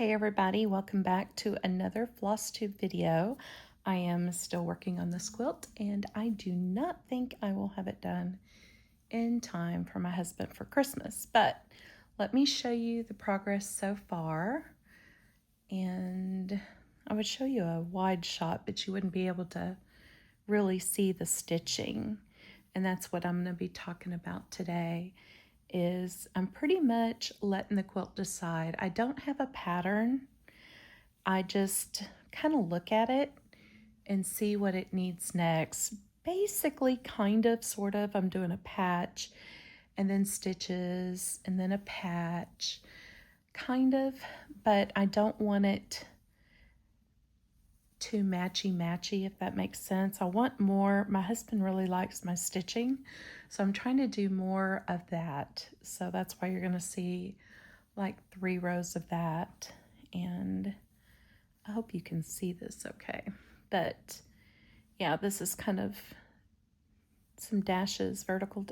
Hey everybody, welcome back to another Flosstube video. I am still working on this quilt and I do not think I will have it done in time for my husband for Christmas, but let me show you the progress so far. And I would show you a wide shot, but you wouldn't be able to really see the stitching. And that's what I'm going to be talking about today. I'm pretty much letting the quilt decide. I don't have a pattern. I just kind of look at it and see what it needs next. Basically, kind of, sort of, I'm doing a patch and then stitches and then a patch, kind of, but I don't want it too matchy, if that makes sense. I want more. My husband really likes my stitching, so I'm trying to do more of that. So that's why you're going to see like 3 rows of that, and I hope you can see this okay. But yeah, this is kind of some dashes, vertical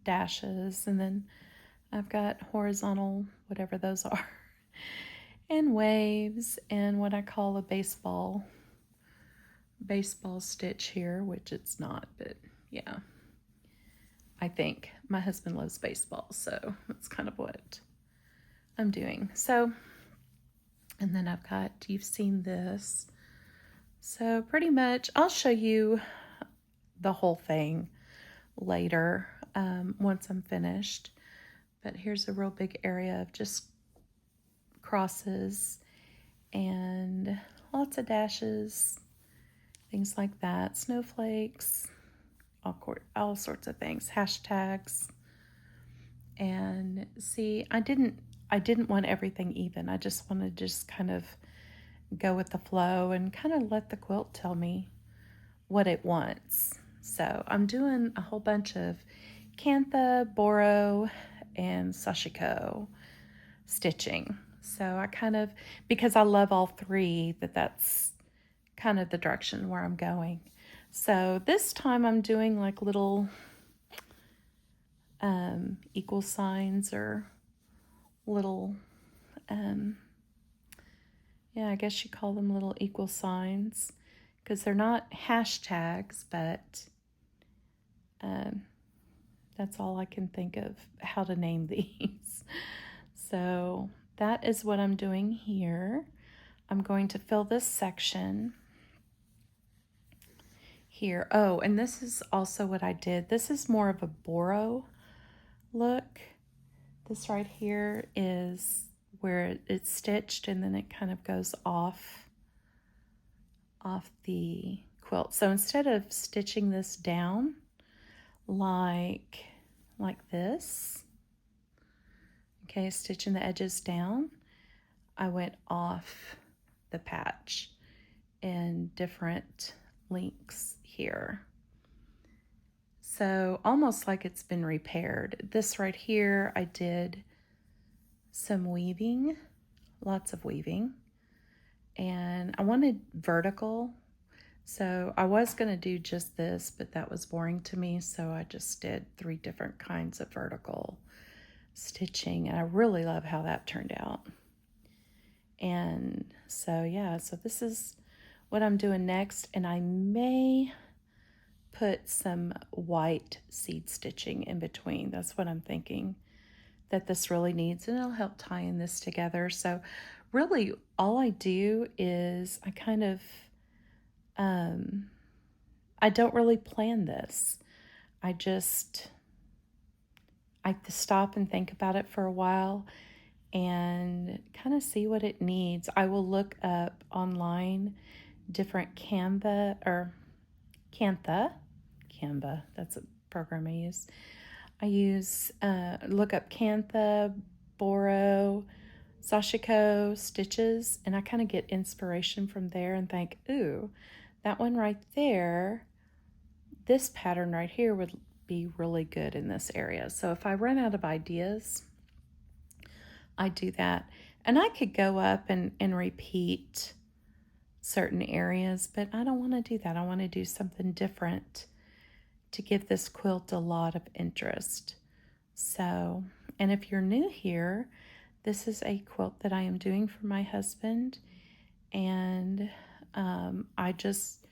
dashes, and then I've got horizontal, whatever those are, and waves, and what I call a baseball stitch here, which it's not, but yeah, I think my husband loves baseball, so that's kind of what I'm doing. So, and then I've got, you've seen this, so pretty much I'll show you the whole thing later once I'm finished, but here's a real big area of just crosses and lots of dashes, things like that, snowflakes, all sorts of things, hashtags. And see, I didn't want everything even. I just wanted to just kind of go with the flow and kind of let the quilt tell me what it wants. So I'm doing a whole bunch of Cantha, Boro, and Sashiko stitching. So I kind of, because I love all 3, that's kind of the direction where I'm going. So this time I'm doing like little equal signs, or little, yeah, I guess you call them little equal signs, because they're not hashtags, but that's all I can think of how to name these. So that is what I'm doing here. I'm going to fill this section here. Oh, and this is also what I did. This is more of a Boro look. This right here is where it's stitched and then it kind of goes off the quilt. So instead of stitching this down like this, okay, stitching the edges down, I went off the patch in different links here. So almost like it's been repaired. This right here, I did some weaving, lots of weaving, and I wanted vertical. So I was going to do just this, but that was boring to me. So I just did 3 different kinds of vertical stitching, and I really love how that turned out. And so, yeah, so this is what I'm doing next, and I may put some white seed stitching in between. That's what I'm thinking that this really needs, and it'll help tying this together. So really all I do is I kind of, I don't really plan this. I stop and think about it for a while and kind of see what it needs. I will look up online different Canva, that's a program I use. Look up Cantha, Boro, Sashiko stitches, and I kind of get inspiration from there and think, ooh, that one right there, this pattern right here would be really good in this area. So if I run out of ideas, I do that. And I could go up and repeat certain areas, but I don't want to do that. I want to do something different to give this quilt a lot of interest. So, and if you're new here, This is a quilt that I am doing for my husband, and I just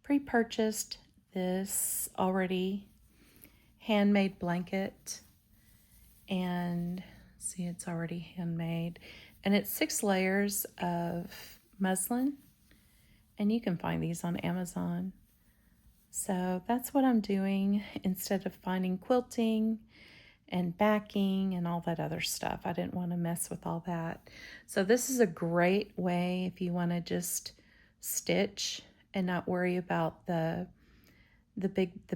pre-purchased this already handmade blanket, and see, it's already handmade, and it's 6 layers of muslin, and you can find these on Amazon. So that's what I'm doing instead of finding quilting and backing and all that other stuff. I didn't want to mess with all that. So this is a great way if you want to just stitch and not worry about the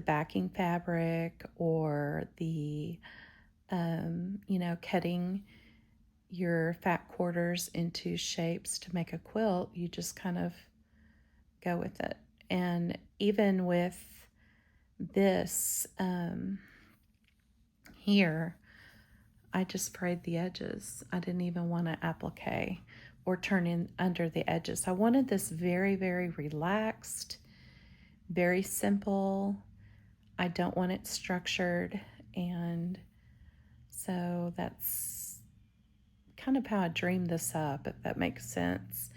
backing fabric or the cutting your fat quarters into shapes to make a quilt. You just kind of go with it. And even with this here, I just sprayed the edges. I didn't even want to applique or turn in under the edges. I wanted this very, very relaxed, very simple. I don't want it structured, and so that's kind of how I dreamed this up, if that makes sense.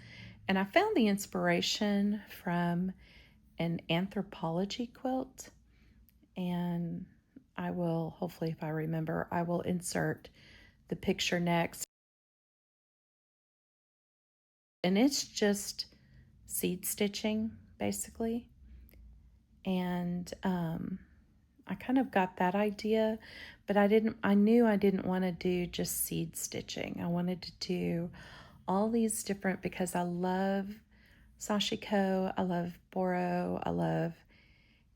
And I found the inspiration from an anthropology quilt, and I will, hopefully if I remember, I will insert the picture next. And it's just seed stitching basically, and I kind of got that idea, but I knew I didn't want to do just seed stitching. I wanted to do all these different, because I love sashiko, I love boro, I love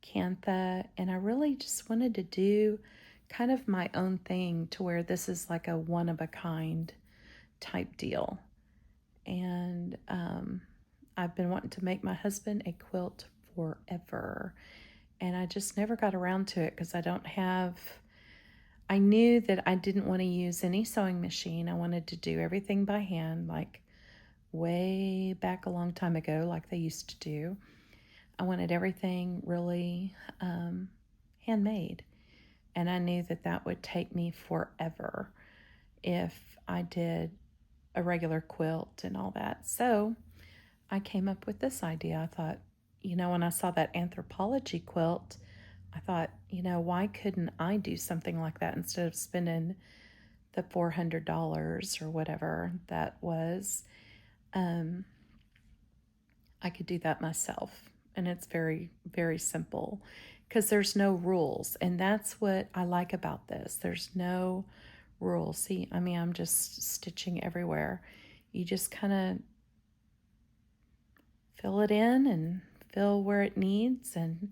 cantha, and I really just wanted to do kind of my own thing to where this is like a one of a kind type deal. And I've been wanting to make my husband a quilt forever, and I just never got around to it because I knew that I didn't want to use any sewing machine. I wanted to do everything by hand, like way back a long time ago, like they used to do. I wanted everything really handmade, and I knew that that would take me forever if I did a regular quilt and all that. So I came up with this idea. I thought, when I saw that anthropology quilt, I thought, why couldn't I do something like that instead of spending the $400 or whatever that was? I could do that myself. And it's very, very simple because there's no rules. And that's what I like about this. There's no rules. See, I'm just stitching everywhere. You just kind of fill it in and fill where it needs and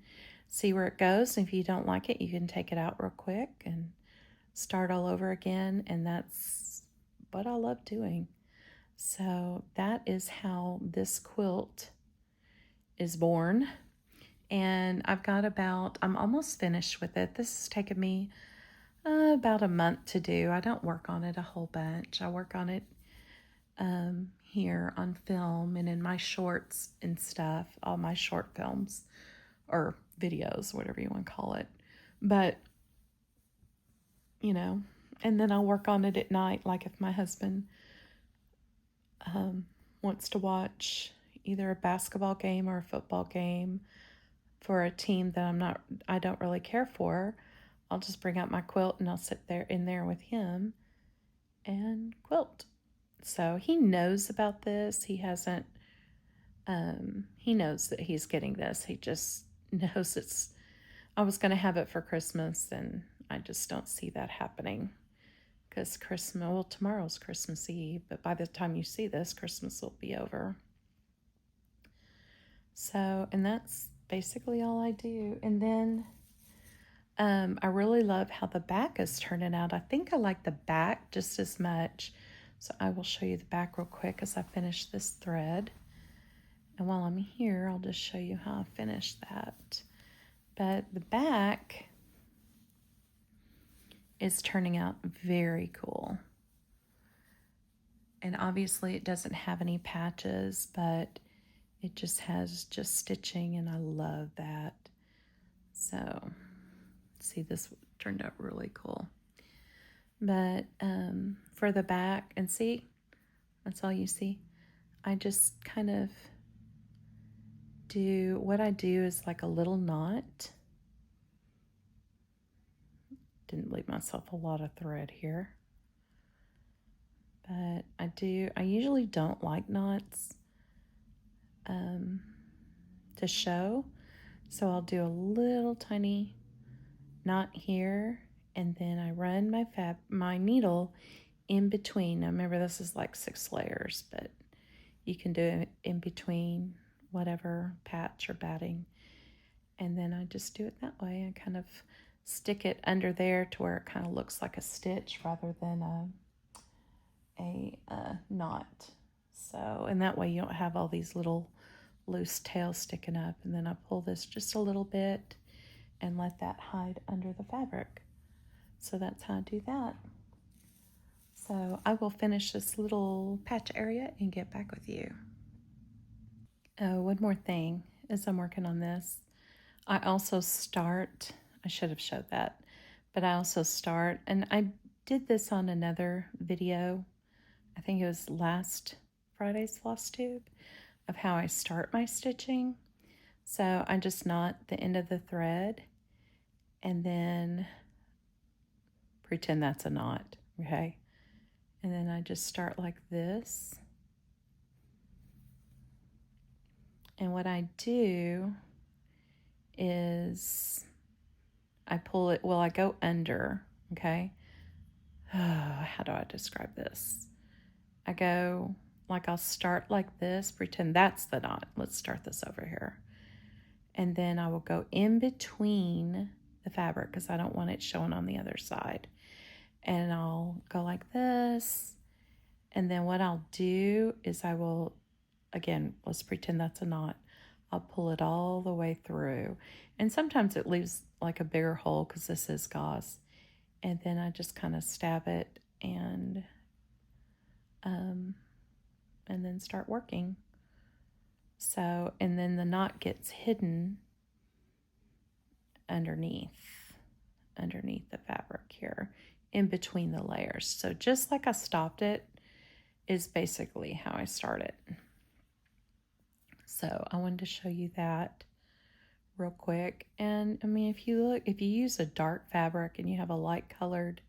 see where it goes. And if you don't like it, you can take it out real quick and start all over again. And that's what I love doing. So that is how this quilt is born. And I'm almost finished with it. This has taken me about a month to do. I don't work on it a whole bunch. I work on it here on film and in my shorts and stuff, all my short films or videos, whatever you want to call it. But, and then I'll work on it at night, like if my husband wants to watch either a basketball game or a football game for a team that I don't really care for, I'll just bring out my quilt and I'll sit in there with him and quilt. So he knows about this. He knows that he's getting this. He just knows I was going to have it for Christmas, and I just don't see that happening because tomorrow's Christmas Eve, but by the time you see this, Christmas will be over. So, and that's basically all I do. And then I really love how the back is turning out. I think I like the back just as much. So I will show you the back real quick as I finish this thread. And while I'm here, I'll just show you how I finish that. But the back is turning out very cool. And obviously it doesn't have any patches, but it just has stitching, and I love that. So, see, this turned out really cool. But for the back, and see, that's all you see. I just kind of do, what I do is like a little knot. Didn't leave myself a lot of thread here. But I usually don't like knots to show. So I'll do a little tiny knot here, and then I run my needle in between. Now remember, this is like 6 layers, but you can do it in between whatever patch or batting. And then I just do it that way. I kind of stick it under there to where it kind of looks like a stitch rather than a knot. So, and that way you don't have all these little loose tails sticking up. And then I pull this just a little bit and let that hide under the fabric. So that's how I do that. So I will finish this little patch area and get back with you. Oh, one more thing as I'm working on this. I also start, I should have showed that, but I also start, and I did this on another video. I think it was last Friday's Flosstube, of how I start my stitching. So I just knot the end of the thread and then pretend that's a knot, okay? And then I just start like this. And what I do is I pull it, well, I go under, okay? How do I describe this? I go, like I'll start like this, pretend that's the knot. Let's start this over here. And then I will go in between the fabric because I don't want it showing on the other side. And I'll go like this. And then what I'll do is I will, again, let's pretend that's a knot. I'll pull it all the way through. And sometimes it leaves like a bigger hole because this is gauze. And then I just kind of stab it and then start working. So, and then the knot gets hidden underneath the fabric here, in between the layers. So just like I stopped it is basically how I start it. So I wanted to show you that real quick. And I mean, if you use a dark fabric and you have a light colored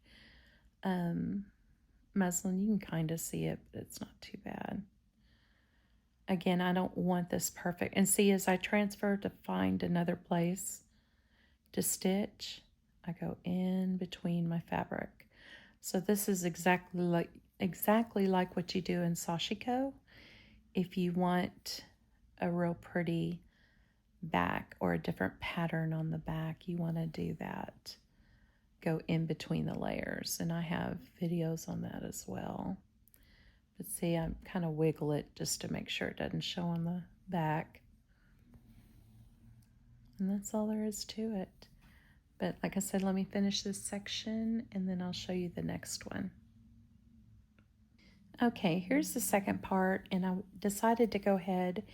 muslin, you can kind of see it, but it's not too bad. Again, I don't want this perfect. And see, as I transfer to find another place to stitch, I go in between my fabric. So this is exactly like what you do in sashiko. If you want a real pretty back or a different pattern on the back, you want to do that. Go in between the layers, and I have videos on that as well. But see, I kind of wiggle it just to make sure it doesn't show on the back. And that's all there is to it. But like I said, let me finish this section and then I'll show you the next one. Okay, here's the second part, and I decided to go ahead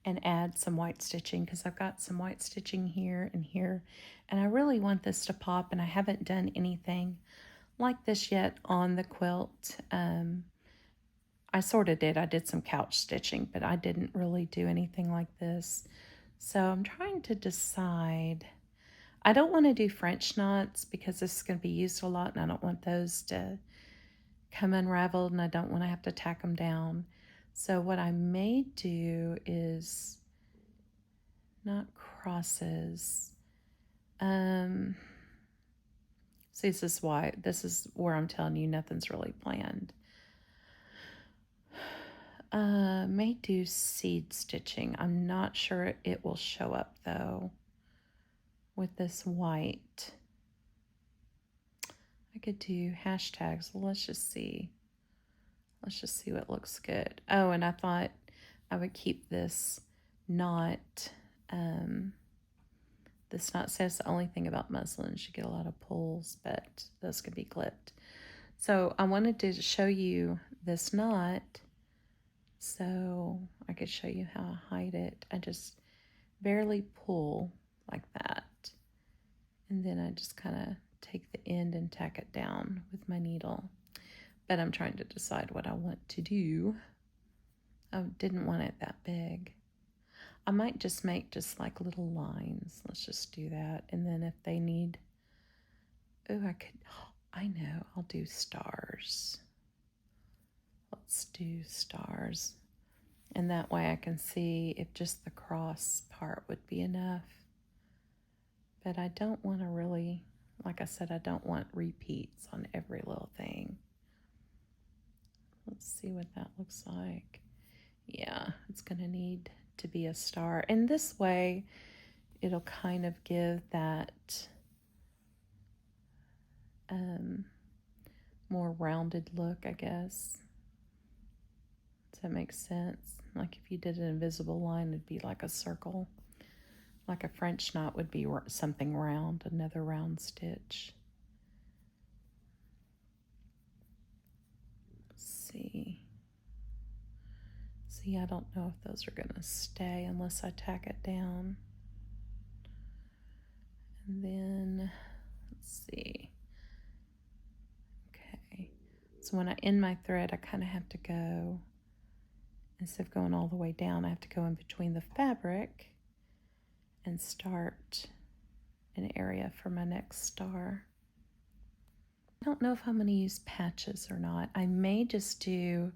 and add some white stitching because I've got some white stitching here and here, and I really want this to pop, and I haven't done anything like this yet on the quilt. I sort of did. I did some couch stitching, but I didn't really do anything like this. So I'm trying to decide. I don't want to do French knots because this is going to be used a lot, and I don't want those to come unraveled, and I don't want to have to tack them down. So what I may do is not crosses. See, this is where I'm telling you nothing's really planned. May do seed stitching. I'm not sure it will show up though with this white. I could do hashtags. Well, let's just see. Let's just see what looks good. Oh, and I thought I would keep this knot. This knot says the only thing about muslin is you get a lot of pulls, but those could be clipped. So I wanted to show you this knot so I could show you how I hide it. I just barely pull like that. And then I just kind of take the end and tack it down with my needle. But I'm trying to decide what I want to do. I didn't want it that big. I might just make just like little lines. Let's just do that. And then if they need, I know, I'll do stars. Let's do stars. And that way I can see if just the cross part would be enough. But I don't want to really, like I said, I don't want repeats on every little thing. Let's see what that looks like. Yeah, it's going to need to be a star. And this way, it'll kind of give that more rounded look, I guess. Does that make sense? Like if you did an invisible line, it'd be like a circle. Like a French knot would be something round, another round stitch. Let's see. See, I don't know if those are going to stay unless I tack it down. And then, let's see. Okay. So when I end my thread, I kind of have to go, instead of going all the way down, I have to go in between the fabric and start an area for my next star. I don't know if I'm going to use patches or not. I may just do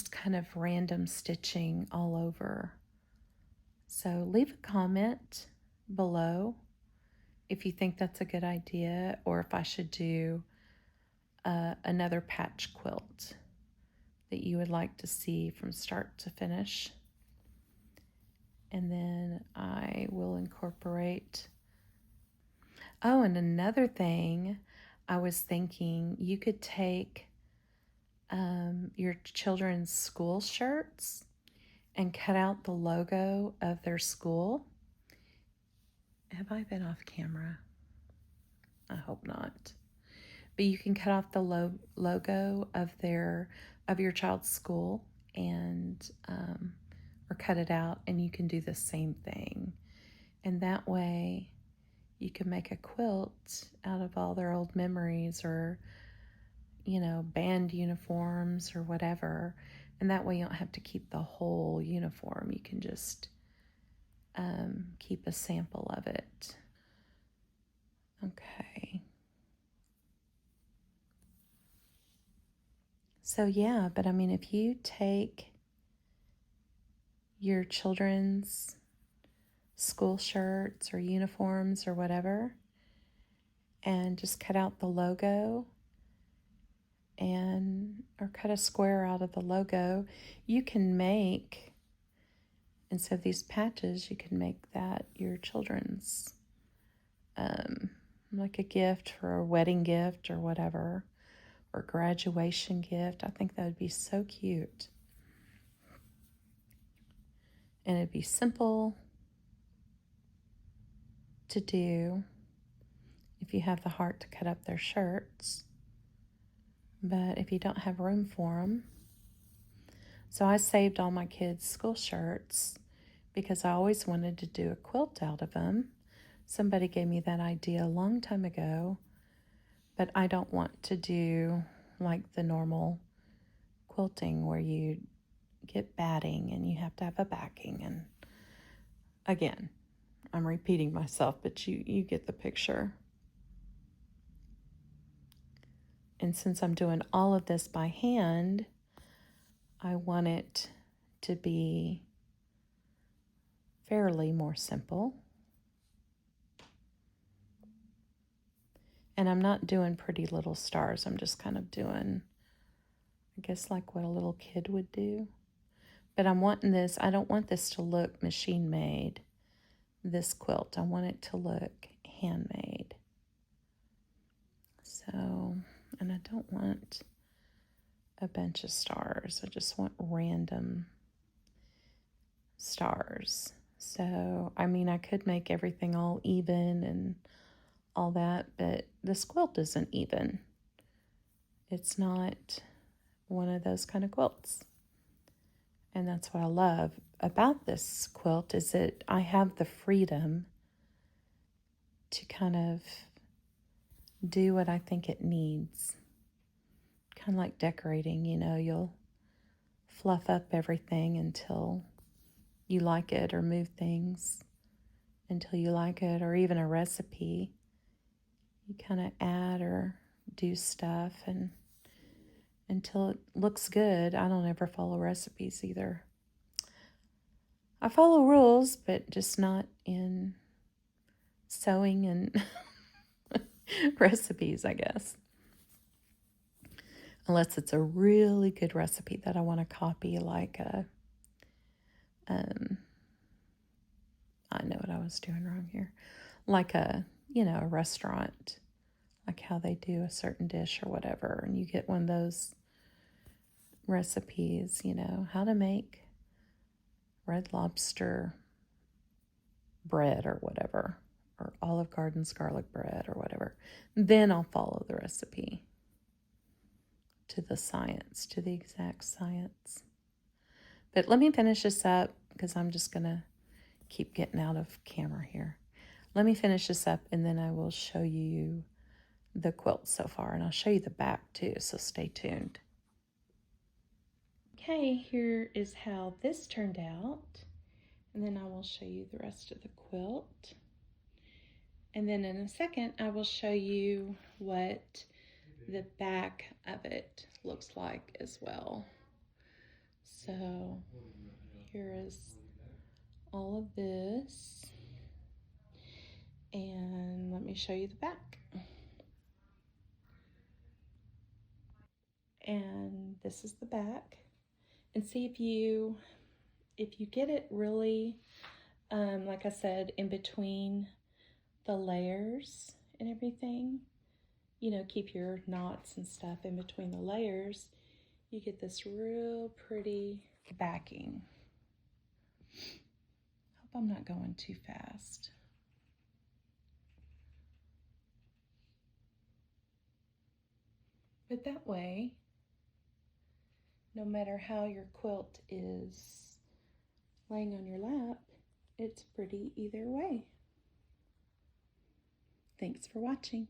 kind of random stitching all over. So leave a comment below if you think that's a good idea, or if I should do another patch quilt that you would like to see from start to finish. And then I will incorporate. Oh, and another thing, I was thinking you could take your children's school shirts and cut out the logo of their school. Have I been off camera? I hope not. But you can cut off the logo of your child's school and or cut it out, and you can do the same thing. And that way you can make a quilt out of all their old memories, or band uniforms or whatever. And that way you don't have to keep the whole uniform. You can just keep a sample of it. Okay. So yeah, but I mean, if you take your children's school shirts or uniforms or whatever and just cut out the logo or cut a square out of the logo, you can make, instead of these patches, you can make that your children's like a gift for a wedding gift or whatever, or graduation gift. I think that would be so cute. And it'd be simple to do if you have the heart to cut up their shirts. But if you don't have room for them. So I saved all my kids' school shirts because I always wanted to do a quilt out of them. Somebody gave me that idea a long time ago, but I don't want to do like the normal quilting where you get batting and you have to have a backing. And again, I'm repeating myself, but you get the picture. And since I'm doing all of this by hand, I want it to be fairly more simple. And I'm not doing pretty little stars. I'm just kind of doing, I guess, like what a little kid would do. But I'm wanting this, I don't want this to look machine made, this quilt. I want it to look handmade. So, and I don't want a bunch of stars. I just want random stars. So, I mean, I could make everything all even and all that, but this quilt isn't even. It's not one of those kind of quilts. And that's what I love about this quilt, is that I have the freedom to kind of do what I think it needs. Kind of like decorating, you know, you'll fluff up everything until you like it, or move things until you like it, or even a recipe. You kind of add or do stuff and until it looks good. I don't ever follow recipes either. I follow rules, but just not in sewing and recipes, I guess. Unless it's a really good recipe that I want to copy, like I know what I was doing wrong here. Like a restaurant, like how they do a certain dish or whatever, and you get one of those recipes, how to make Red Lobster bread or whatever, or Olive Garden's garlic bread or whatever. Then I'll follow the recipe to the science, to the exact science. But let me finish this up because I'm just going to keep getting out of camera here. Let me finish this up and then I will show you the quilt so far, and I'll show you the back too, so stay tuned. Okay, here is how this turned out, and then I will show you the rest of the quilt. And then in a second, I will show you what the back of it looks like as well. So here is all of this, and let me show you the back. And this is the back. And see if you get it really, like I said, in between the layers and everything, keep your knots and stuff in between the layers, you get this real pretty backing. Hope I'm not going too fast. But that way, no matter how your quilt is laying on your lap, it's pretty either way. Thanks for watching.